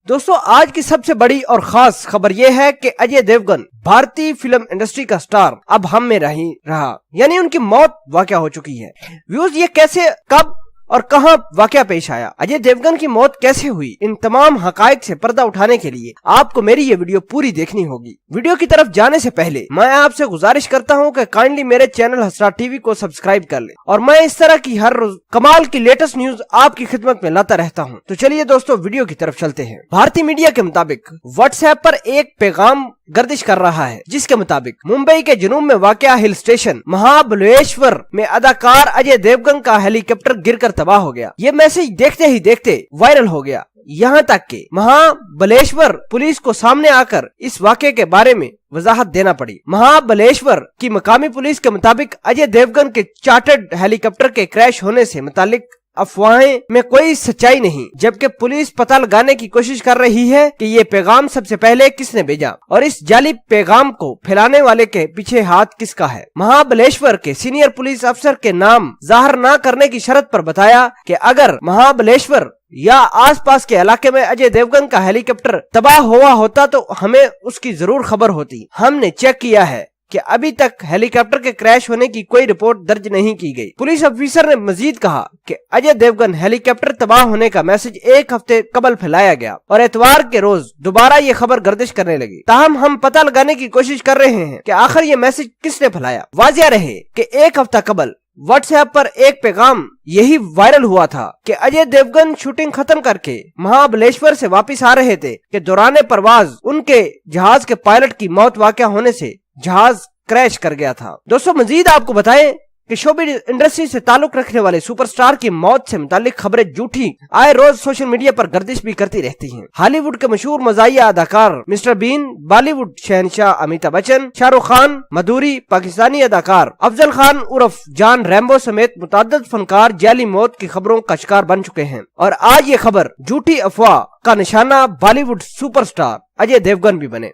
دوستو آج کی سب سے بڑی اور خاص خبر یہ ہے کہ اجے دیوگن بھارتی فلم انڈسٹری کا سٹار اب ہم میں نہیں رہا، یعنی ان کی موت واقع ہو چکی ہے۔ ویوز یہ کیسے، کب اور کہاں واقعہ پیش آیا، اجے دیوگن کی موت کیسے ہوئی، ان تمام حقائق سے پردہ اٹھانے کے لیے آپ کو میری یہ ویڈیو پوری دیکھنی ہوگی۔ ویڈیو کی طرف جانے سے پہلے میں آپ سے گزارش کرتا ہوں کہ کائنڈلی میرے چینل حسرات ٹی وی کو سبسکرائب کر لیں، اور میں اس طرح کی ہر روز کمال کی لیٹسٹ نیوز آپ کی خدمت میں لاتا رہتا ہوں۔ تو چلیے دوستو ویڈیو کی طرف چلتے ہیں۔ بھارتی میڈیا کے مطابق واٹس ایپ پر ایک پیغام گردش کر رہا ہے جس کے مطابق ممبئی کے جنوب میں واقع ہل اسٹیشن مہابلیشور میں اداکار اجے دیوگن کا ہیلی کاپٹر گر کر تباہ ہو گیا۔ یہ میسج دیکھتے ہی دیکھتے وائرل ہو گیا، یہاں تک کہ مہابلیشور پولیس کو سامنے آ کر اس واقعے کے بارے میں وضاحت دینا پڑی۔ مہابلیشور کی مقامی پولیس کے مطابق اجے دیوگن کے چارٹرڈ ہیلی کاپٹر کے کریش ہونے سے متعلق افواہیں میں کوئی سچائی نہیں، جبکہ پولیس پتہ لگانے کی کوشش کر رہی ہے کہ یہ پیغام سب سے پہلے کس نے بھیجا اور اس جعلی پیغام کو پھیلانے والے کے پیچھے ہاتھ کس کا ہے۔ مہابلیشور کے سینئر پولیس افسر کے نام ظاہر نہ کرنے کی شرط پر بتایا کہ اگر مہابلیشور یا آس پاس کے علاقے میں اجے دیوگن کا ہیلی کاپٹر تباہ ہوا ہوتا تو ہمیں اس کی ضرور خبر ہوتی۔ ہم نے چیک کیا ہے کہ ابھی تک ہیلی کاپٹر کے کریش ہونے کی کوئی رپورٹ درج نہیں کی گئی۔ پولیس افیسر نے مزید کہا کہ اجے دیوگن ہیلی کاپٹر تباہ ہونے کا میسج ایک ہفتے قبل پھیلایا گیا اور اتوار کے روز دوبارہ یہ خبر گردش کرنے لگی۔ تاہم ہم پتہ لگانے کی کوشش کر رہے ہیں کہ آخر یہ میسج کس نے پھیلایا۔ واضح رہے کہ ایک ہفتہ قبل واٹس ایپ پر ایک پیغام یہی وائرل ہوا تھا کہ اجے دیوگن شوٹنگ ختم کر کے مہابلیشور سے واپس آ رہے تھے کہ دوران پرواز ان کے جہاز کے پائلٹ کی موت واقع ہونے سے جہاز کریش کر گیا تھا۔ دوستو مزید آپ کو بتائیں کہ شوبز انڈسٹری سے تعلق رکھنے والے سپر سٹار کی موت سے متعلق خبریں جھوٹی آئے روز سوشل میڈیا پر گردش بھی کرتی رہتی ہیں۔ ہالی ووڈ کے مشہور مزاحیہ اداکار مسٹر بین، بالی ووڈ شہنشاہ امیتابھ بچن، شاہ رخ خان، مدھوری، پاکستانی اداکار افضل خان عرف جان ریمبو سمیت متعدد فنکار جعلی موت کی خبروں کا شکار بن چکے ہیں، اور آج یہ خبر جھوٹی افواہ کا نشانہ بالی would super star Ajay Devgn بھی بنے۔